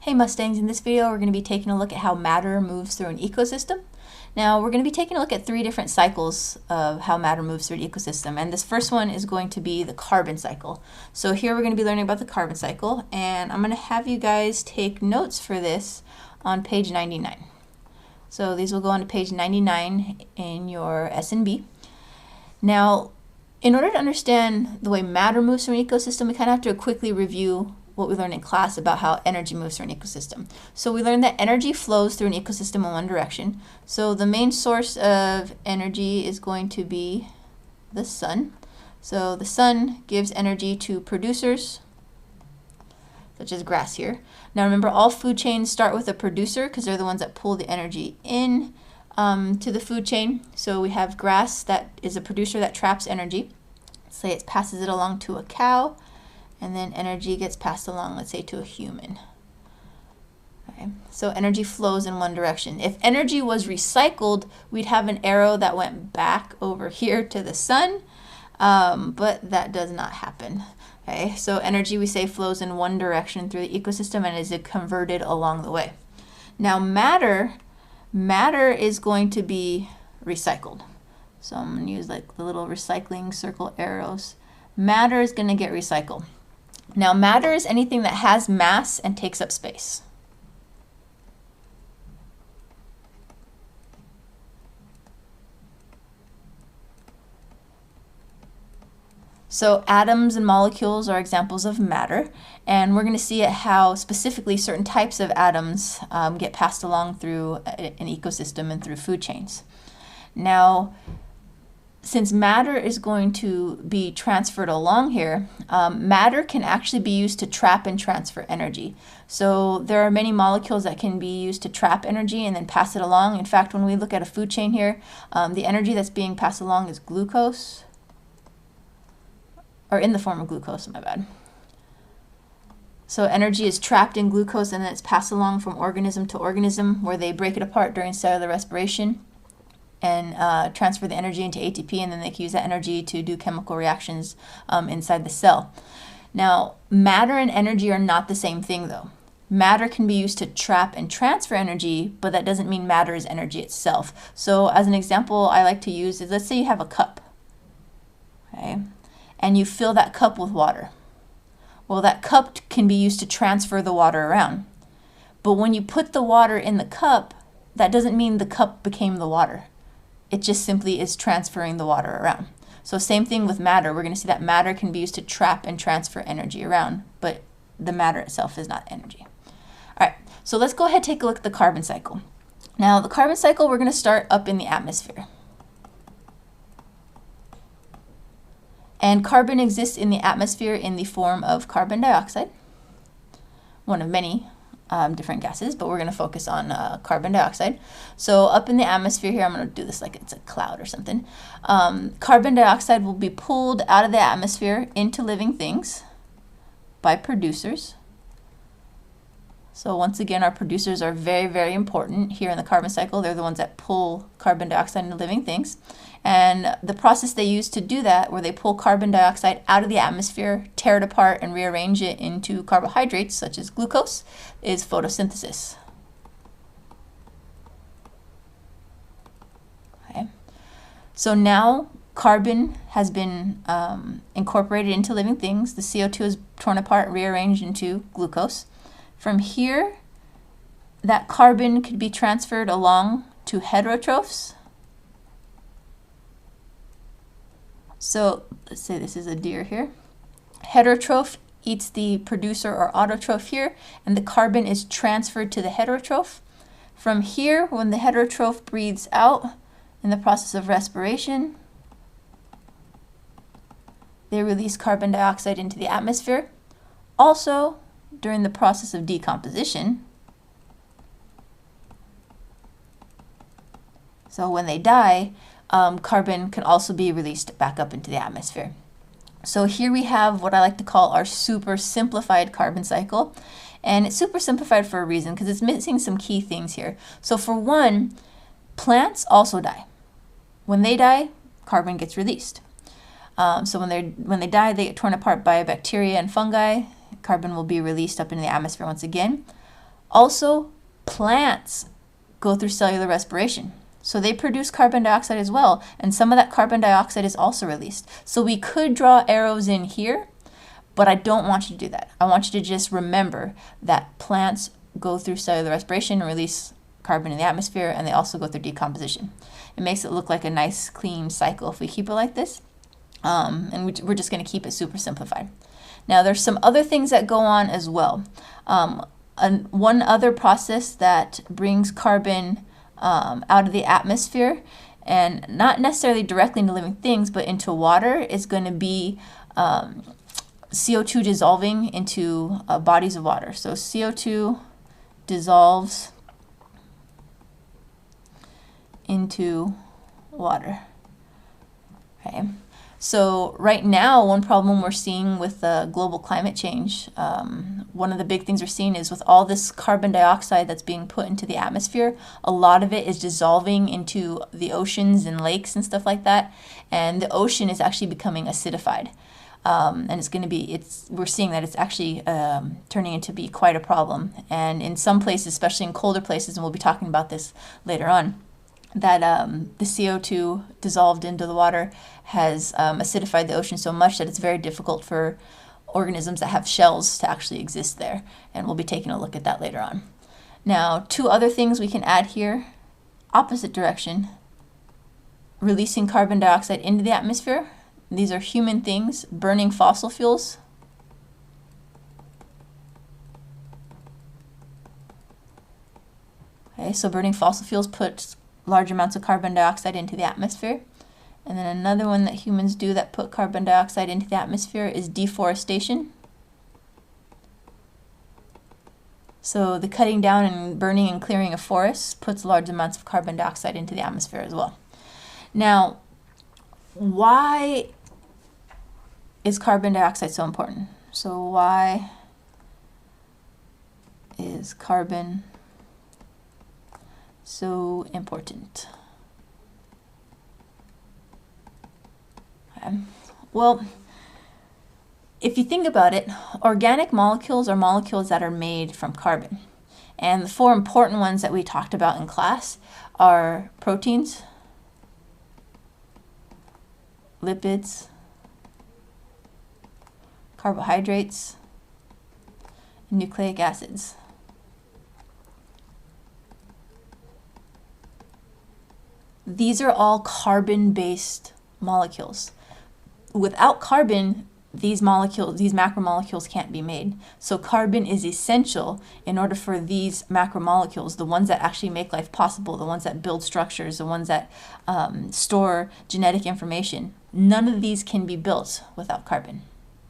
Hey Mustangs, in this video we're going to be taking a look at how matter moves through an ecosystem. Now we're going to be taking a look at 3 different cycles of how matter moves through an ecosystem, and this first one is going to be the carbon cycle. So here we're going to be learning about the carbon cycle, and I'm going to have you guys take notes for this on page 99. So these will go on to page 99 in your S&B. Now, in order to understand the way matter moves through an ecosystem, we kind of have to quickly review what we learned in class about how energy moves through an ecosystem. So we learned that energy flows through an ecosystem in one direction. So the main source of energy is going to be the sun. So the sun gives energy to producers, such as grass here. Now remember, all food chains start with a producer because they're the ones that pull the energy in to the food chain. So we have grass that is a producer that traps energy. Say it passes it along to a cow, and then energy gets passed along, let's say, to a human. Okay. So energy flows in one direction. If energy was recycled, we'd have an arrow that went back over here to the sun, but that does not happen. Okay. So energy, we say, flows in one direction through the ecosystem and is converted along the way. Now matter is going to be recycled. So I'm going to use like the little recycling circle arrows. Matter is going to get recycled. Now matter is anything that has mass and takes up space. So atoms and molecules are examples of matter, and we're going to see how specifically certain types of atoms get passed along through an ecosystem and through food chains. Now, since matter is going to be transferred along here, matter can actually be used to trap and transfer energy. So there are many molecules that can be used to trap energy and then pass it along. In fact, when we look at a food chain here, the energy that's being passed along is glucose, or in the form of glucose, my bad. So energy is trapped in glucose and then it's passed along from organism to organism, where they break it apart during cellular respiration and transfer the energy into ATP, and then they can use that energy to do chemical reactions inside the cell. Now, matter and energy are not the same thing, though. Matter can be used to trap and transfer energy, but that doesn't mean matter is energy itself. So as an example I like to use is, let's say you have a cup, okay, and you fill that cup with water. Well, that cup can be used to transfer the water around. But when you put the water in the cup, that doesn't mean the cup became the water. It just simply is transferring the water around. So same thing with matter. We're going to see that matter can be used to trap and transfer energy around, but the matter itself is not energy. All right, so let's go ahead and take a look at the carbon cycle. Now, the carbon cycle, we're going to start up in the atmosphere. And carbon exists in the atmosphere in the form of carbon dioxide, one of many different gases, but we're going to focus on carbon dioxide. So up in the atmosphere here, I'm going to do this like it's a cloud or something. Carbon dioxide will be pulled out of the atmosphere into living things by producers. So once again, our producers are very, very important here in the carbon cycle. They're the ones that pull carbon dioxide into living things. And the process they use to do that, where they pull carbon dioxide out of the atmosphere, tear it apart, and rearrange it into carbohydrates, such as glucose, is photosynthesis. Okay. So now carbon has been incorporated into living things. The CO2 is torn apart, rearranged into glucose. From here, that carbon could be transferred along to heterotrophs. So let's say this is a deer here. Heterotroph eats the producer or autotroph here, and the carbon is transferred to the heterotroph. From here, when the heterotroph breathes out in the process of respiration, they release carbon dioxide into the atmosphere. Also, during the process of decomposition, so when they die, carbon can also be released back up into the atmosphere. So here we have what I like to call our super simplified carbon cycle. And it's super simplified for a reason, because it's missing some key things here. So for one, plants also die. When they die, carbon gets released. So when they die, they get torn apart by bacteria and fungi. Carbon will be released up into the atmosphere once again. Also, plants go through cellular respiration. So they produce carbon dioxide as well, and some of that carbon dioxide is also released. So we could draw arrows in here, but I don't want you to do that. I want you to just remember that plants go through cellular respiration and release carbon in the atmosphere, and they also go through decomposition. It makes it look like a nice, clean cycle if we keep it like this. And we're just going to keep it super simplified. Now, there's some other things that go on as well. One other process that brings carbon out of the atmosphere, and not necessarily directly into living things, but into water, is going to be CO2 dissolving into bodies of water. So CO2 dissolves into water. Okay. So right now, one problem we're seeing with global climate change, one of the big things we're seeing is with all this carbon dioxide that's being put into the atmosphere, a lot of it is dissolving into the oceans and lakes and stuff like that. And the ocean is actually becoming acidified. And we're seeing that it's actually turning into be quite a problem. And in some places, especially in colder places, and we'll be talking about this later on, that the CO2 dissolved into the water has acidified the ocean so much that it's very difficult for organisms that have shells to actually exist there. And we'll be taking a look at that later on. Now, two other things we can add here. Opposite direction, releasing carbon dioxide into the atmosphere. These are human things, burning fossil fuels. Okay, so burning fossil fuels puts large amounts of carbon dioxide into the atmosphere. And then another one that humans do that put carbon dioxide into the atmosphere is deforestation. So the cutting down and burning and clearing of forests puts large amounts of carbon dioxide into the atmosphere as well. Now, why is carbon dioxide so important? So why is carbon so important? Okay. Well, if you think about it, organic molecules are molecules that are made from carbon. And the four important ones that we talked about in class are proteins, lipids, carbohydrates, and nucleic acids. These are all carbon-based molecules. Without carbon, these macromolecules can't be made. So carbon is essential in order for these macromolecules, the ones that actually make life possible, the ones that build structures, the ones that store genetic information. None of these can be built without carbon.